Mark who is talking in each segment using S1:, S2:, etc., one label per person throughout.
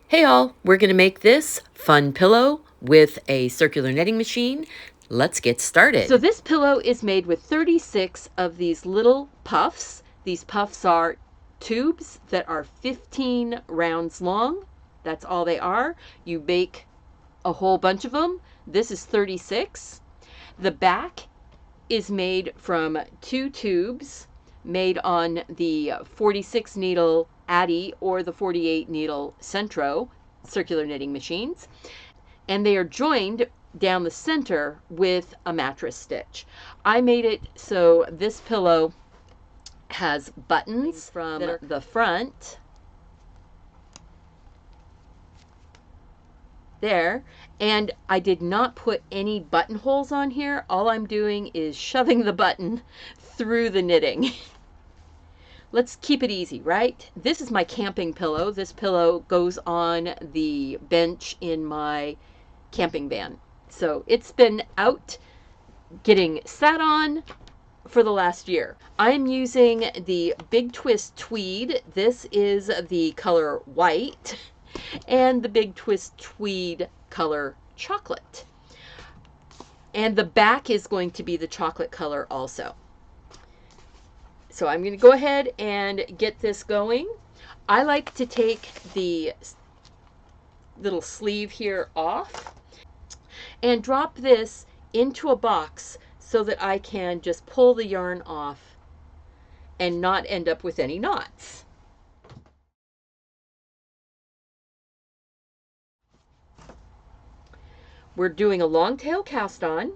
S1: Hey all, we're going to make this fun pillow with a circular knitting machine. Let's get started. So this pillow is made with 36 of these little puffs. These puffs are tubes that are 15 rounds long. That's all they are. You make a whole bunch of them. This is 36. The back is made from 2 tubes made on the 46 needle Addi or the 48 needle Sentro circular knitting machines, and they are joined down the center with a mattress stitch. I made it so this pillow has buttons from the front there, and I did not put any buttonholes on here. All I'm doing is shoving the button through the knitting. Let's keep it easy, right? This is my camping pillow. This pillow goes on the bench in my camping van. So it's been out getting sat on for the last year. I'm using the Big Twist Tweed. This is the color white, and the Big Twist Tweed color chocolate. And the back is going to be the chocolate color also. So I'm going to go ahead and get this going. I like to take the little sleeve here off and drop this into a box so that I can just pull the yarn off and not end up with any knots. We're doing a long tail cast on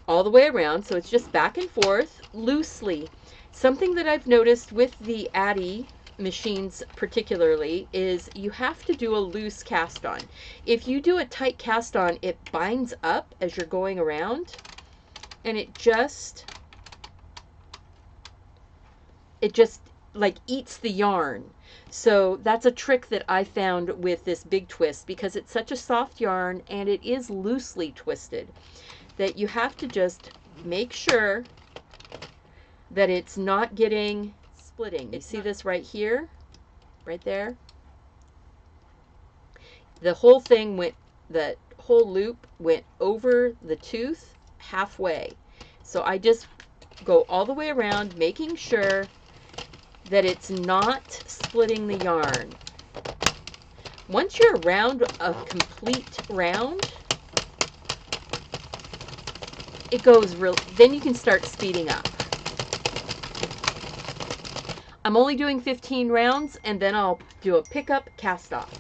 S1: all the way around, so it's just back and forth loosely. Something that I've noticed with the Addi machines particularly is you have to do a loose cast on. If you do a tight cast on, it binds up as you're going around, and it just like eats the yarn. So that's a trick that I found with this Big Twist, because it's such a soft yarn and it is loosely twisted, that you have to just make sure that it's not getting splitting. You see this right here, right there? The whole thing went, the whole loop went over the tooth halfway. So I just go all the way around, making sure that it's not splitting the yarn. Once you're around a complete round, it goes real, then you can start speeding up. I'm only doing 15 rounds, and then I'll do a pickup cast off.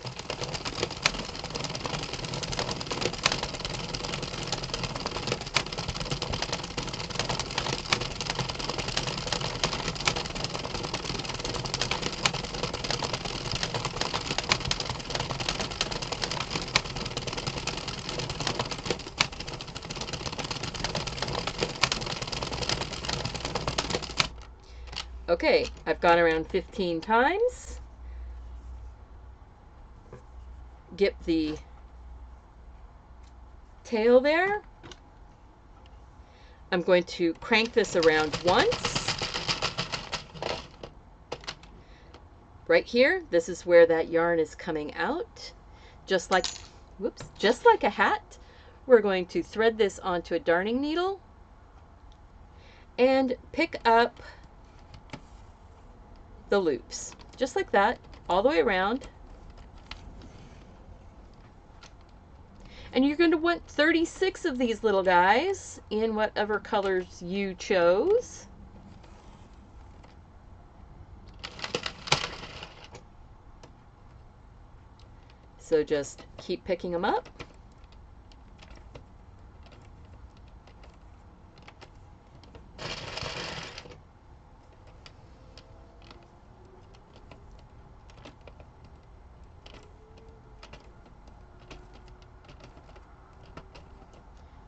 S1: Okay, I've gone around 15 times. Get the tail there. I'm going to crank this around once. Right here, this is where that yarn is coming out. Just like, whoops, just like a hat. We're going to thread this onto a darning needle and pick up the loops, just like that, all the way around. And you're going to want 36 of these little guys in whatever colors you chose. So just keep picking them up.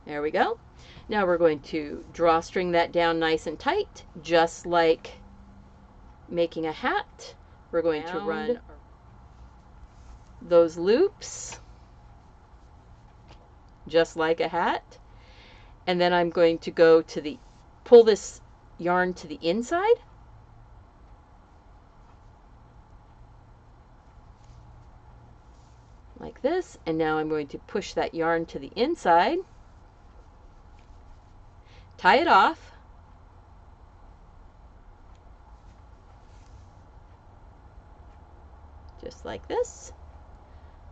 S1: There we go. Now we're going to drawstring that down nice and tight, just like making a hat. We're going to run those loops, just like a hat. And then I'm going to go to pull this yarn to the inside. like this, and now I'm going to push that yarn to the inside, tie it off, just like this,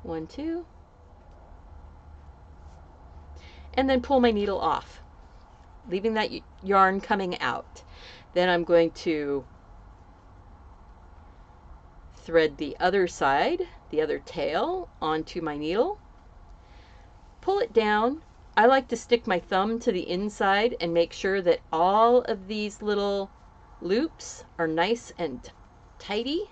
S1: 1, 2, and then pull my needle off, leaving that yarn coming out. Then I'm going to thread the other side, the other tail, onto my needle, pull it down. I like to stick my thumb to the inside and make sure that all of these little loops are nice and tidy.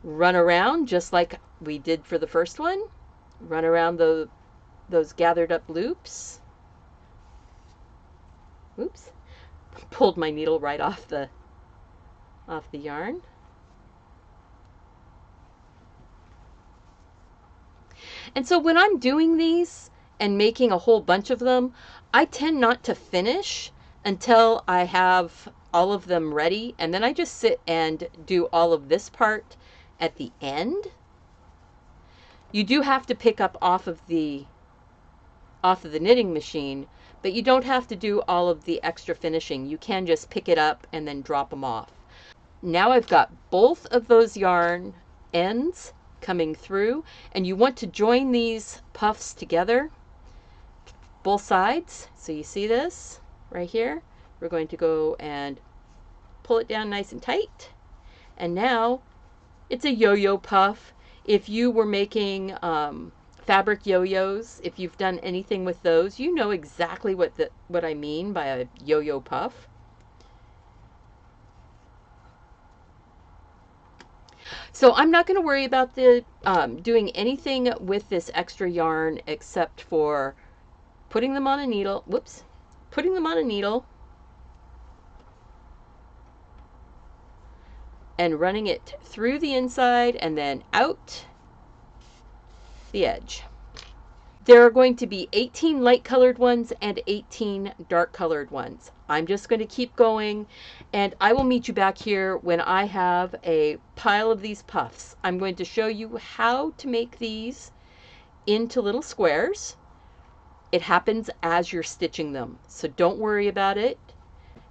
S1: Run around just like we did for the first one. Run around those gathered up loops. Oops. Pulled my needle right off the yarn. And so when I'm doing these and making a whole bunch of them, I tend not to finish until I have all of them ready, and then I just sit and do all of this part at the end. You do have to pick up off of the knitting machine, but you don't have to do all of the extra finishing. You can just pick it up and then drop them off. Now I've got both of those yarn ends coming through, and you want to join these puffs together, both sides. So you see this right here. We're going to go and pull it down nice and tight, and now it's a yo-yo puff. If you were making fabric yo-yos, if you've done anything with those, you know exactly what I mean by a yo-yo puff. So I'm not going to worry about the doing anything with this extra yarn except for putting them on a needle. Whoops, putting them on a needle and running it through the inside and then out the edge. There are going to be 18 light colored ones and 18 dark colored ones. I'm just going to keep going, and I will meet you back here when I have a pile of these puffs. I'm going to show you how to make these into little squares. It happens as you're stitching them, so don't worry about it.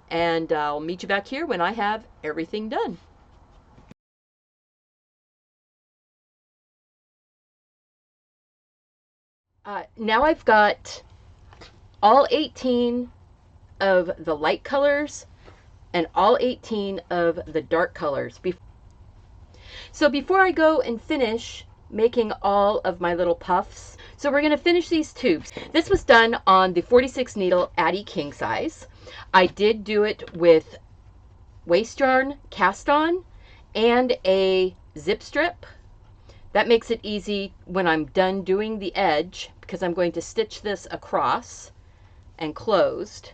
S1: And I'll meet you back here when I have everything done. Now I've got all 18 of the light colors and all 18 of the dark colors. So before I go and finish making all of my little puffs, so we're going to finish these tubes. This was done on the 46 needle Addi king size. I did do it with waste yarn cast on and a zip strip. That makes it easy when I'm done doing the edge, because I'm going to stitch this across and closed,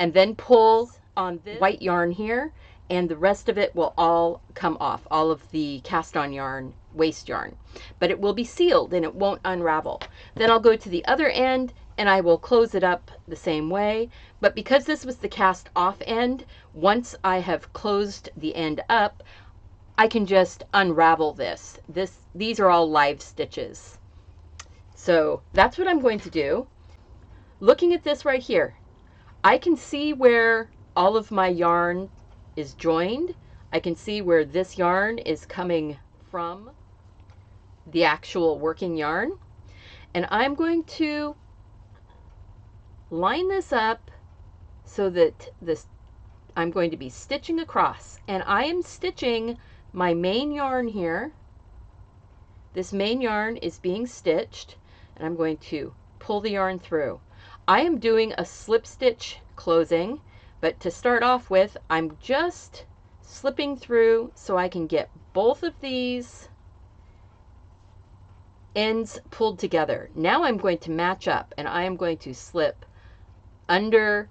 S1: and then pull on this white yarn here, and the rest of it will all come off, all of the cast on yarn, waste yarn, but it will be sealed and it won't unravel. Then I'll go to the other end and I will close it up the same way, but because this was the cast off end, once I have closed the end up, I can just unravel this. These are all live stitches. So that's what I'm going to do. Looking at this right here, I can see where all of my yarn is joined. I can see where this yarn is coming from the actual working yarn. And I'm going to line this up so that I'm going to be stitching across. And I am stitching my main yarn here. This main yarn is being stitched, and I'm going to pull the yarn through. I am doing a slip stitch closing, but to start off with, I'm just slipping through so I can get both of these ends pulled together. Now I'm going to match up, and I am going to slip under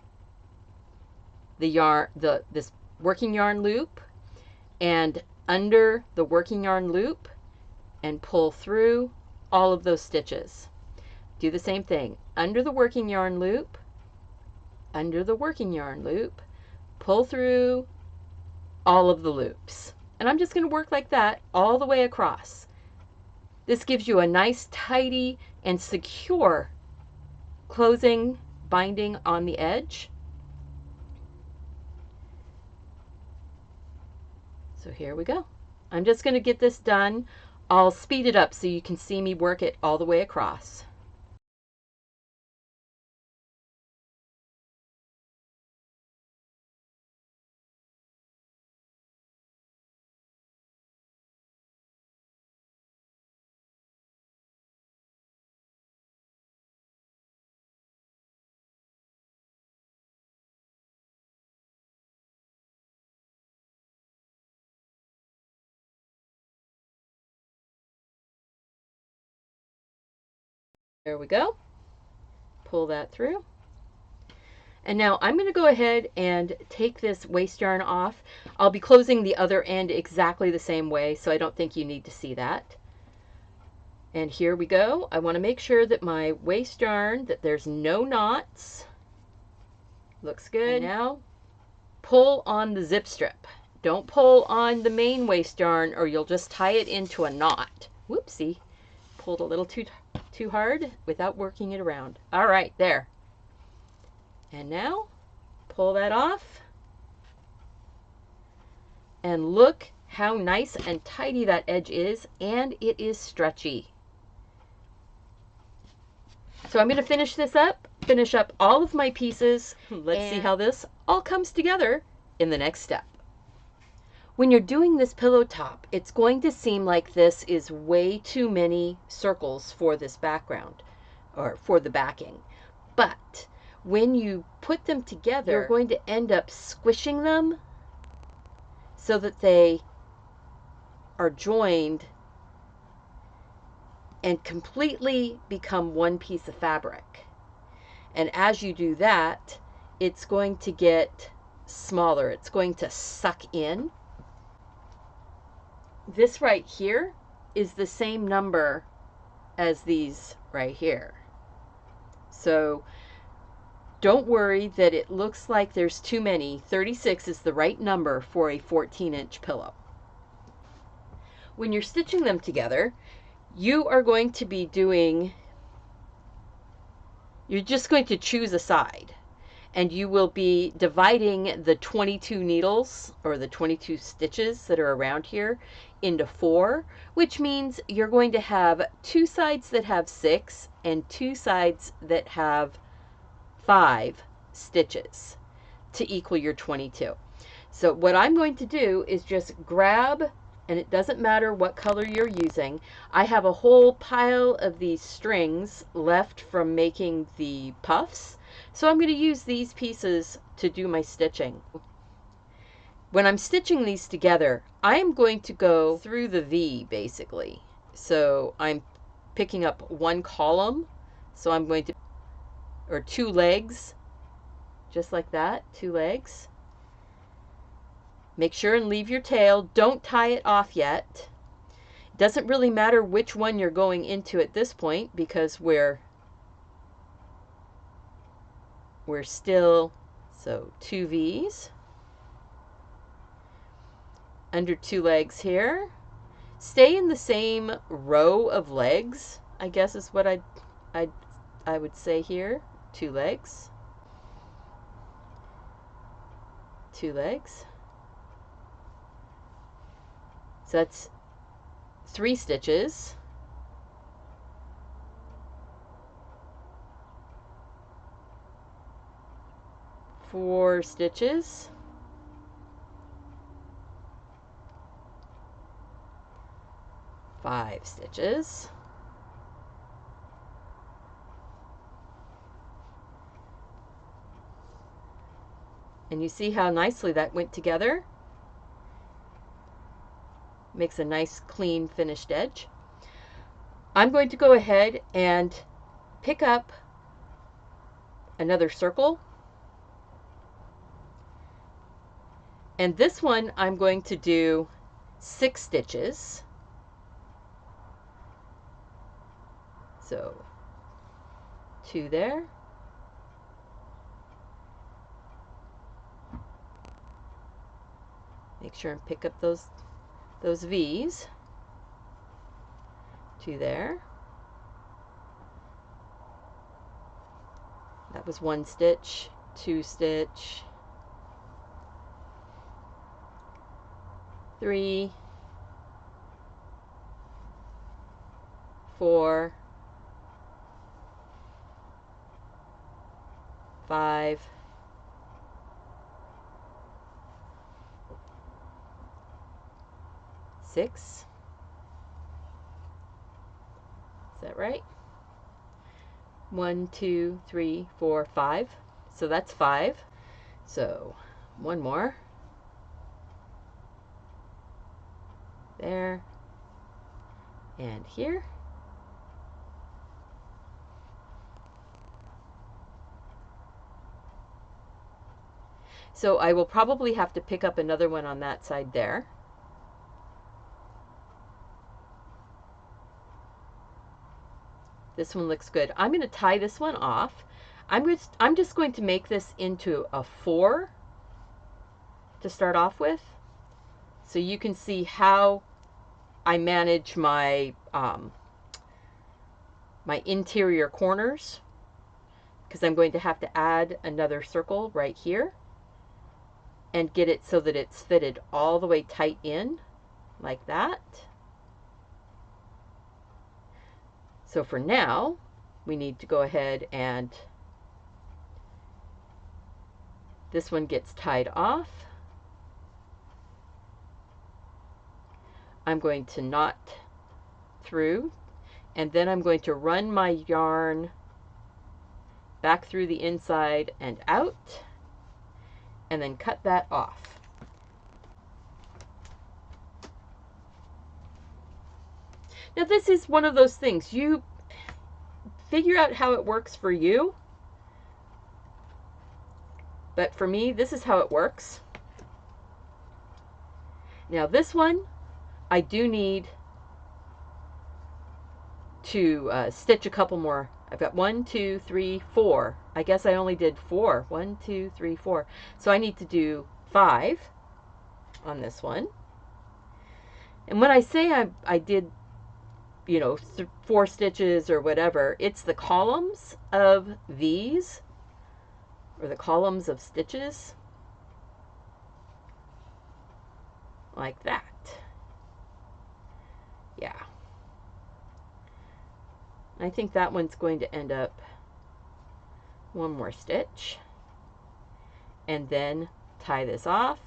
S1: the yarn, this working yarn loop, and under the working yarn loop, and pull through all of those stitches. Do the same thing, under the working yarn loop, under the working yarn loop, pull through all of the loops. And I'm just going to work like that all the way across. This gives you a nice, tidy, and secure closing binding on the edge. So here we go. I'm just going to get this done. I'll speed it up so you can see me work it all the way across. There we go. Pull that through. And now I'm going to go ahead and take this waste yarn off. I'll be closing the other end exactly the same way, so I don't think you need to see that. And here we go. I want to make sure that my waste yarn, that there's no knots. Looks good. And now pull on the zip strip. Don't pull on the main waste yarn or you'll just tie it into a knot. Whoopsie. Pulled a little too hard without working it around. All right, there. And now pull that off. And look how nice and tidy that edge is, and it is stretchy. So I'm going to finish this up, finish up all of my pieces. Let's see how this all comes together in the next step. When you're doing this pillow top, it's going to seem like this is way too many circles for this background or for the backing. But when you put them together, you're going to end up squishing them so that they are joined and completely become one piece of fabric. And as you do that, it's going to get smaller. It's going to suck in. This right here is the same number as these right here. So don't worry that it looks like there's too many. 36 is the right number for a 14-inch pillow. When you're stitching them together, you are going to be doing, you're just going to choose a side. And you will be dividing the 22 needles or the 22 stitches that are around here into 4, which means you're going to have 2 sides that have 6 and 2 sides that have 5 stitches to equal your 22. So what I'm going to do is just grab, and it doesn't matter what color you're using. I have a whole pile of these strings left from making the puffs. So I'm going to use these pieces to do my stitching. When I'm stitching these together, I'm going to go through the V basically. So I'm picking up one column. So I'm going to, or 2 legs, just like that, 2 legs. Make sure and leave your tail. Don't tie it off yet. It doesn't really matter which one you're going into at this point because we're still, so 2 V's, under 2 legs here. Stay in the same row of legs, I guess is what I would say here. 2 legs, 2 legs. So that's 3 stitches. 4 stitches. 5 stitches. And you see how nicely that went together? Makes a nice clean finished edge. I'm going to go ahead and pick up another circle. And this one I'm going to do 6 stitches. So 2 there. Make sure and pick up those V's. 2 there. That was 1 stitch, 2 stitch, 3, 4, 5, 6. Is that right? 1, 2, 3, 4, 5. So that's 5. So 1 more. There. And here. So I will probably have to pick up another one on that side there. This one looks good. I'm going to tie this one off. I'm just going to make this into a 4 to start off with, so you can see how I manage my my interior corners, because I'm going to have to add another circle right here and get it so that it's fitted all the way tight in like that. So for now, we need to go ahead and this one gets tied off. I'm going to knot through, and then I'm going to run my yarn back through the inside and out, and then cut that off. Now this is one of those things, you figure out how it works for you, but for me, this is how it works. Now this one, I do need to stitch a couple more. I've got 1, 2, 3, 4. I guess I only did 4. 1, 2, 3, 4. So I need to do 5 on this one. And when I say I did, you know, 4 stitches or whatever, it's the columns of these, or the columns of stitches, like that. Yeah. I think that one's going to end up 1 more stitch, and then tie this off.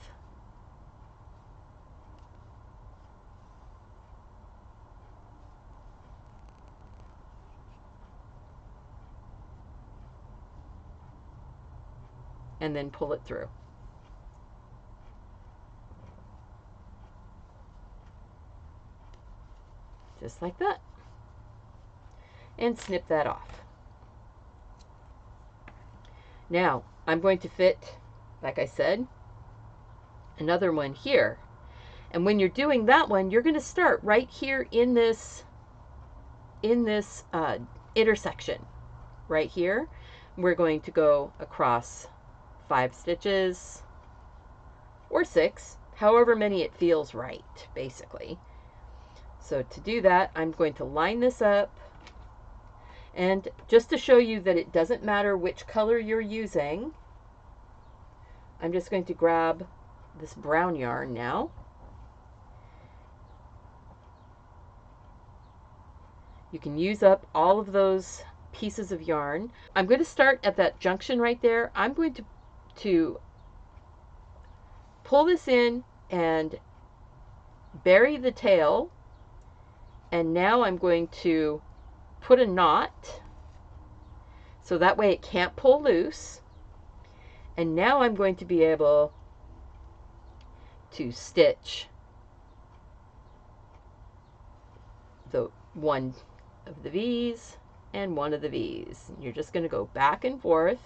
S1: And then pull it through. Just like that. And snip that off. Now, I'm going to fit, like I said, another one here. And when you're doing that one, you're going to start right here in this intersection. Right here, we're going to go across 5 stitches, or 6, however many it feels right, basically. So to do that, I'm going to line this up. And just to show you that it doesn't matter which color you're using, I'm just going to grab this brown yarn now. You can use up all of those pieces of yarn. I'm going to start at that junction right there. I'm going to pull this in and bury the tail, and now I'm going to put a knot so that way it can't pull loose. And now I'm going to be able to stitch the one of the V's and one of the V's. You're just going to go back and forth.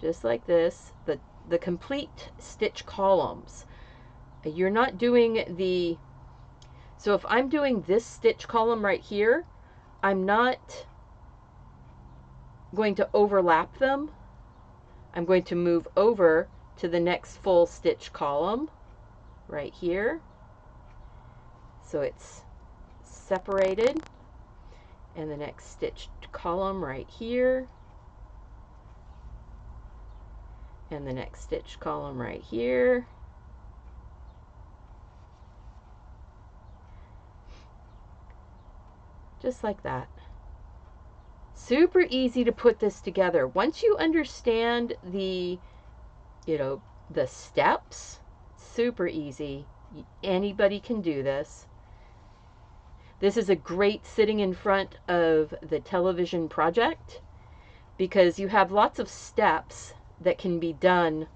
S1: Just like this, the complete stitch columns. You're not doing the, so if I'm doing this stitch column right here, I'm not going to overlap them I'm going to move over to the next full stitch column right here. So it's separated, and the next stitched column right here, and the next stitched column right here. Just like that. Super easy to put this together. Once you understand the, the steps, super easy. Anybody can do this. This is a great sitting in front of the television project because you have lots of steps that can be done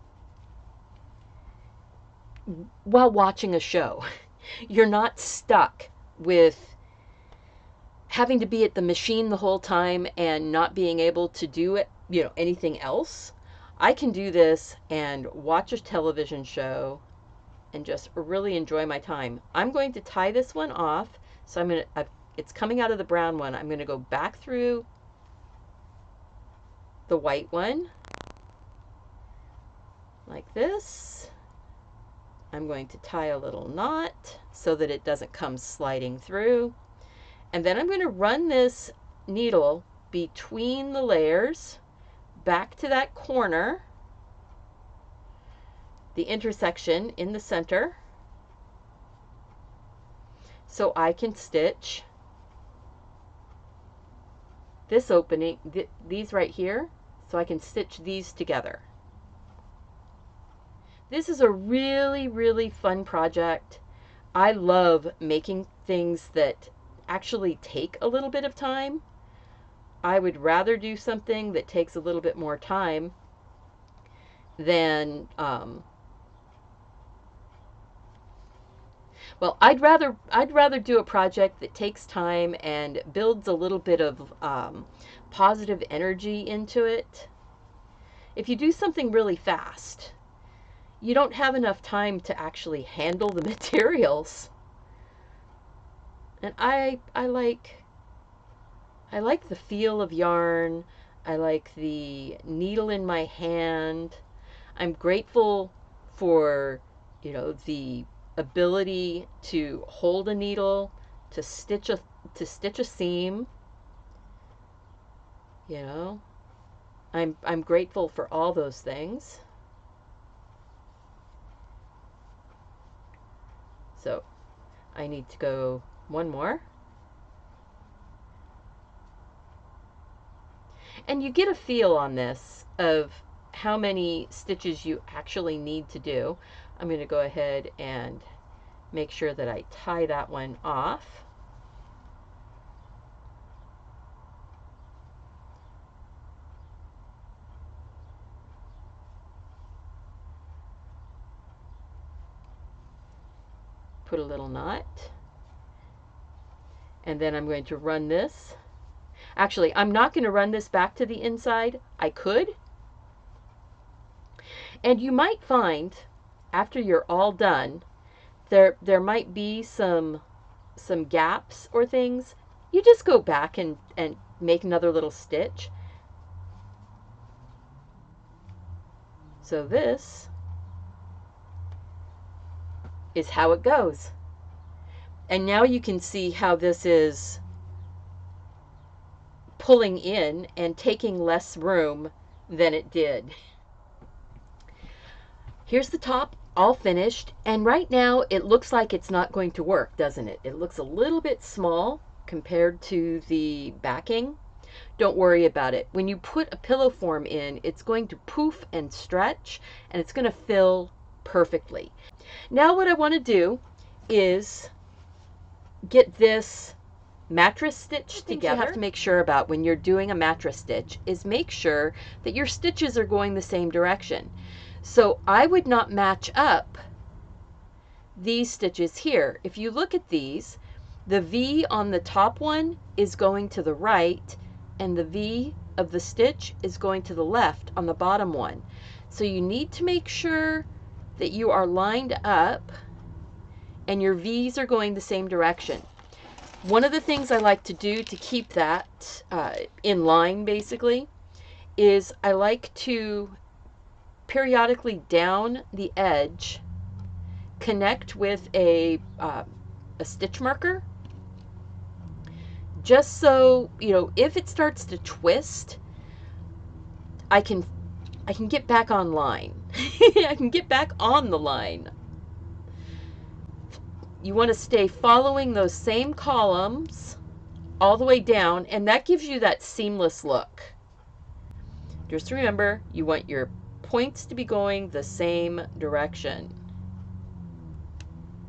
S1: while watching a show. You're not stuck with having to be at the machine the whole time and not being able to do it, anything else. I can do this and watch a television show and just really enjoy my time. I'm going to tie this one off. So it's coming out of the brown one. I'm going to go back through the white one like this. I'm going to tie a little knot so that it doesn't come sliding through. And then I'm going to run this needle between the layers back to that corner, the intersection in the center, so I can stitch this opening, these right here, so I can stitch these together. This is a really, really fun project. I love making things that actually take a little bit of time. I would rather do something that takes a little bit more time than well, I'd rather do a project that takes time and builds a little bit of positive energy into it. If you do something really fast, you don't have enough time to actually handle the materials. And I like the feel of yarn. I like the needle in my hand. I'm grateful for, the ability to hold a needle, to stitch a seam. I'm grateful for all those things. So I need to go one more. And you get a feel on this of how many stitches you actually need to do. I'm going to go ahead and make sure that I tie that one off. Put a little knot. And then I'm going to run this. Actually, I'm not going to run this back to the inside. I could. And you might find, after you're all done, there might be some gaps or things. You just go back and make another little stitch. So this is how it goes. And now you can see how this is pulling in and taking less room than it did. Here's the top all finished, and right now it looks like it's not going to work, doesn't it? It looks a little bit small compared to the backing. Don't worry about it. When you put a pillow form in, it's going to poof and stretch, and it's going to fill perfectly. Now what I want to do is get this mattress stitch together. You have to make sure about when you're doing a mattress stitch is make sure that your stitches are going the same direction. So I would not match up these stitches here. If you look at these, the V on the top one is going to the right, and the V of the stitch is going to the left on the bottom one. So you need to make sure that you are lined up and your V's are going the same direction. One of the things I like to do to keep that in line, basically, is I like to periodically down the edge, connect with a stitch marker, just so, you know, if it starts to twist, I can get back on line. I can get back on the line. You want to stay following those same columns all the way down, and that gives you that seamless look. Just remember, you want your points to be going the same direction.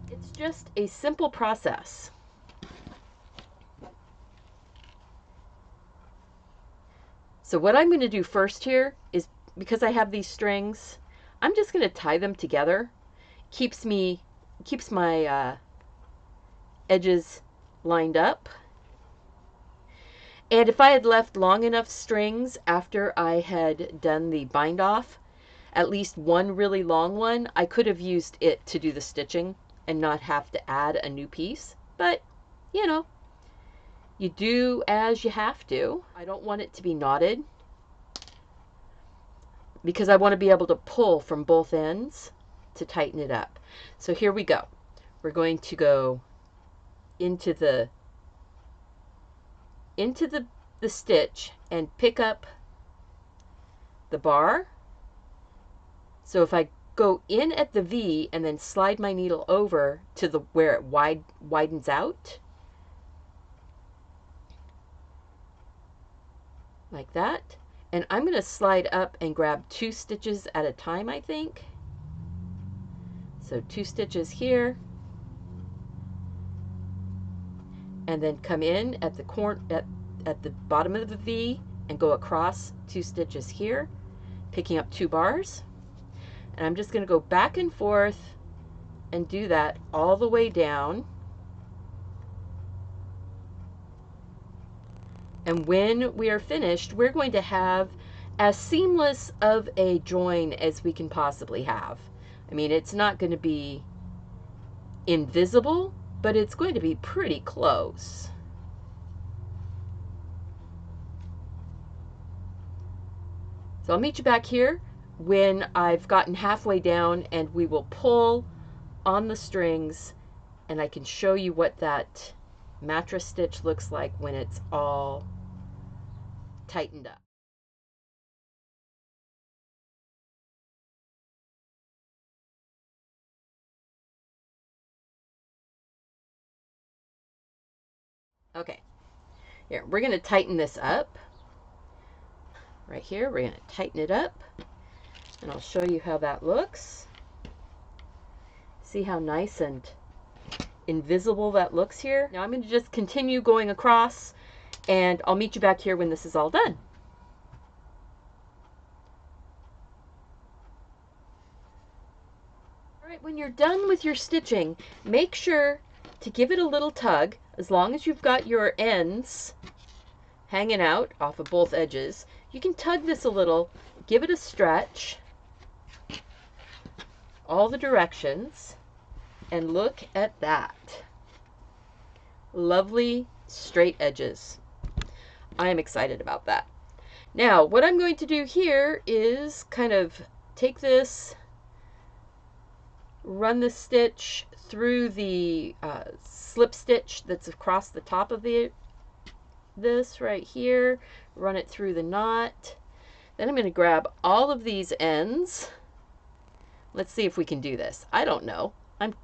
S1: It's just a simple process. So what I'm going to do first here is, because I have these strings, I'm just going to tie them together. Keeps my edges lined up. And if I had left long enough strings after I had done the bind off, at least one really long one, I could have used it to do the stitching and not have to add a new piece. But, you know, you do as you have to. I don't want it to be knotted because I want to be able to pull from both ends to tighten it up. So here we go. We're going to go into the stitch and pick up the bar. So if I go in at the V and then slide my needle over to the where it widens out, like that, and I'm going to slide up and grab 2 stitches at a time, I think. So 2 stitches here, and then come in at the at the bottom of the V and go across 2 stitches here, picking up 2 bars. And I'm just going to go back and forth and do that all the way down. And when we are finished, we're going to have as seamless of a join as we can possibly have. I mean, it's not going to be invisible, but it's going to be pretty close. So I'll meet you back here when I've gotten halfway down, and we will pull on the strings, and I can show you what that mattress stitch looks like when it's all tightened up. Okay, here, we're going to tighten this up. Right here, we're going to tighten it up, and I'll show you how that looks. See how nice and invisible that looks here? Now I'm going to just continue going across, and I'll meet you back here when this is all done. All right, when you're done with your stitching, make sure to give it a little tug. As long as you've got your ends hanging out off of both edges, you can tug this a little, give it a stretch, all the directions, and look at that. Lovely straight edges. I am excited about that. Now, what I'm going to do here is kind of take this, run the stitch through the slip stitch that's across the top of this right here, run it through the knot. Then I'm going to grab all of these ends. Let's see if we can do this. I don't know. I'm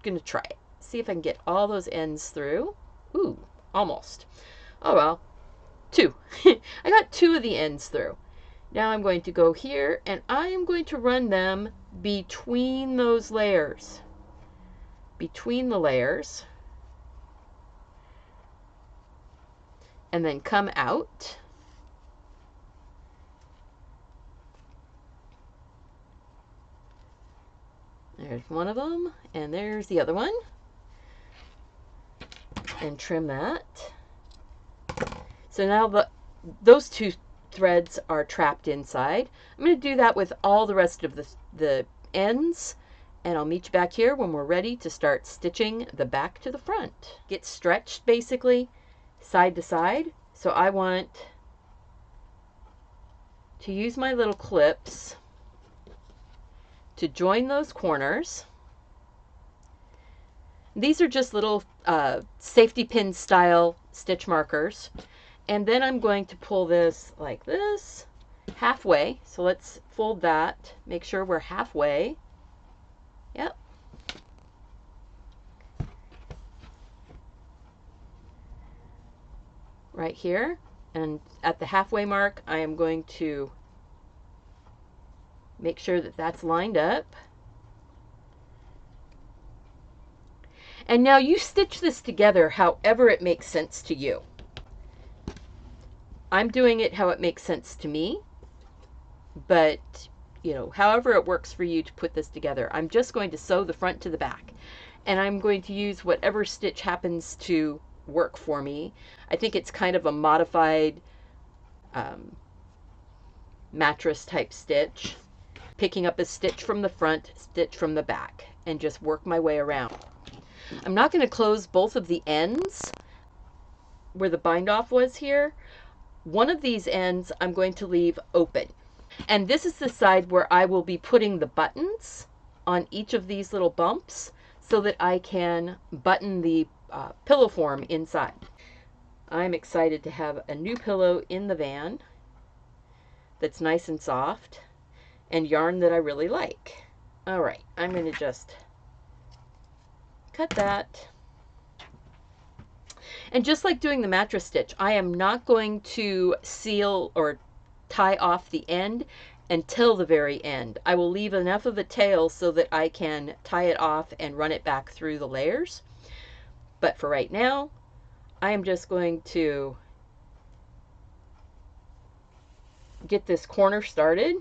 S1: going to try it. See if I can get all those ends through. Ooh, almost. Oh well. 2. I got 2 of the ends through. Now I'm going to go here, and I am going to run them between those layers. Between the layers. And then come out. There's one of them, and there's the other one. And trim that. So now those 2 threads are trapped inside. I'm going to do that with all the rest of the ends, and I'll meet you back here when we're ready to start stitching the back to the front. Get stretched basically side to side. So I want to use my little clips to join those corners. These are just little safety pin style stitch markers. And then I'm going to pull this like this, halfway. So let's fold that, make sure we're halfway. Yep. Right here. And at the halfway mark, I am going to make sure that that's lined up. And now you stitch this together however it makes sense to you. I'm doing it how it makes sense to me, but you know, however it works for you to put this together. I'm just going to sew the front to the back, and I'm going to use whatever stitch happens to work for me. I think it's kind of a modified mattress type stitch, picking up a stitch from the front, stitch from the back, and just work my way around. I'm not going to close both of the ends where the bind off was here. One of these ends I'm going to leave open. And this is the side where I will be putting the buttons on each of these little bumps so that I can button the pillow form inside. I'm excited to have a new pillow in the van that's nice and soft and yarn that I really like. All right, I'm going to just cut that. And just like doing the mattress stitch, I am not going to seal or tie off the end until the very end. I will leave enough of a tail so that I can tie it off and run it back through the layers. But for right now, I am just going to get this corner started.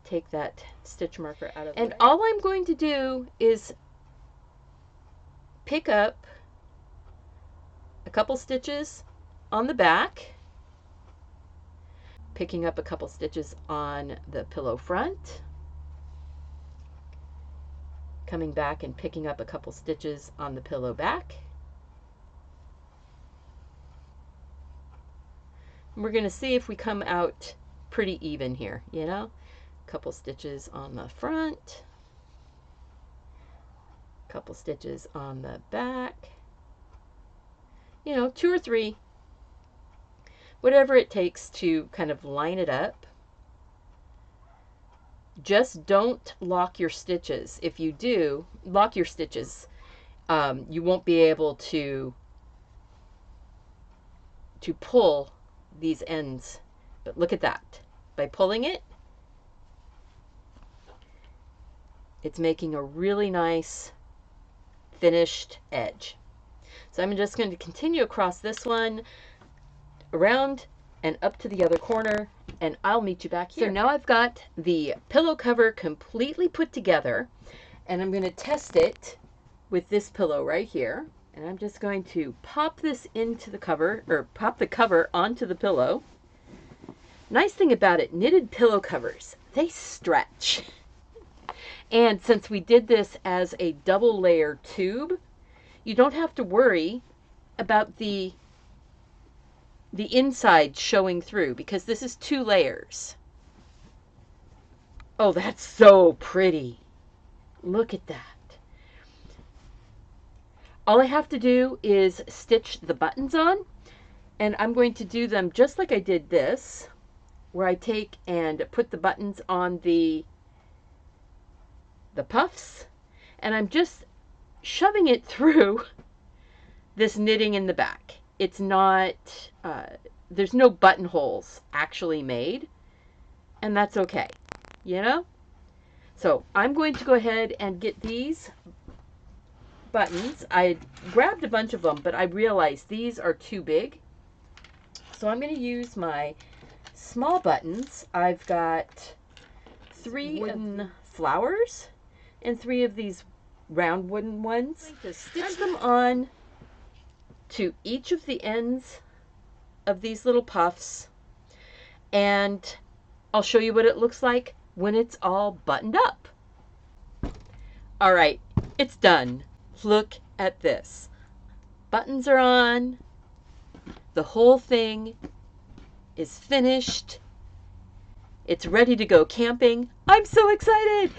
S1: Take that stitch marker out of there. And all I'm going to do is pick up a couple stitches on the back, picking up a couple stitches on the pillow front, coming back and picking up a couple stitches on the pillow back. And we're going to see if we come out pretty even here, you know? A couple stitches on the front, a couple stitches on the back, you know, 2 or 3, whatever it takes to kind of line it up. Just don't lock your stitches. If you do lock your stitches, you won't be able to pull these ends. But look at that. By pulling it, it's making a really nice finished edge. So I'm just going to continue across this one, around and up to the other corner, and I'll meet you back here. So now I've got the pillow cover completely put together, and I'm going to test it with this pillow right here. And I'm just going to pop this into the cover, or pop the cover onto the pillow. Nice thing about it, knitted pillow covers, they stretch. And since we did this as a double layer tube, you don't have to worry about the inside showing through, because this is 2 layers. Oh, that's so pretty. Look at that. All I have to do is stitch the buttons on, and I'm going to do them just like I did this, where I take and put the buttons on the puffs, and I'm just shoving it through this knitting in the back. It's not, there's no buttonholes actually made, and that's okay, you know? So I'm going to go ahead and get these buttons. I grabbed a bunch of them, but I realized these are too big. So I'm going to use my small buttons. I've got 3 wooden flowers and 3 of these round wooden ones. I'm going to stitch them on to each of the ends of these little puffs, and I'll show you what it looks like when it's all buttoned up. All right, it's done. Look at this. Buttons are on. The whole thing is finished. It's ready to go camping. I'm so excited!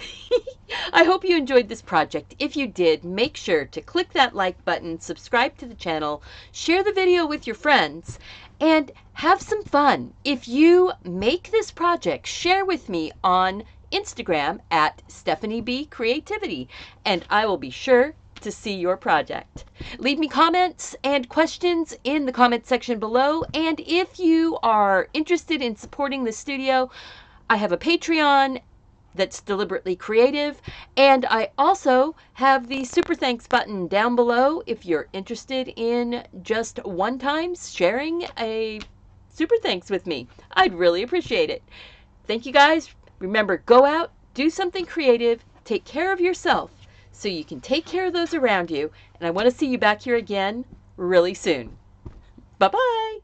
S1: I hope you enjoyed this project. If you did, make sure to click that like button, subscribe to the channel, share the video with your friends, and have some fun. If you make this project, share with me on Instagram at Stephanie B Creativity, and I will be sure to see your project. Leave me comments and questions in the comment section below, and if you are interested in supporting the studio, I have a Patreon that's deliberately creative, and I also have the super thanks button down below if you're interested in just one time sharing a super thanks with me. I'd really appreciate it. Thank you guys. Remember, go out, do something creative, take care of yourself so you can take care of those around you, and I want to see you back here again really soon. Bye-bye.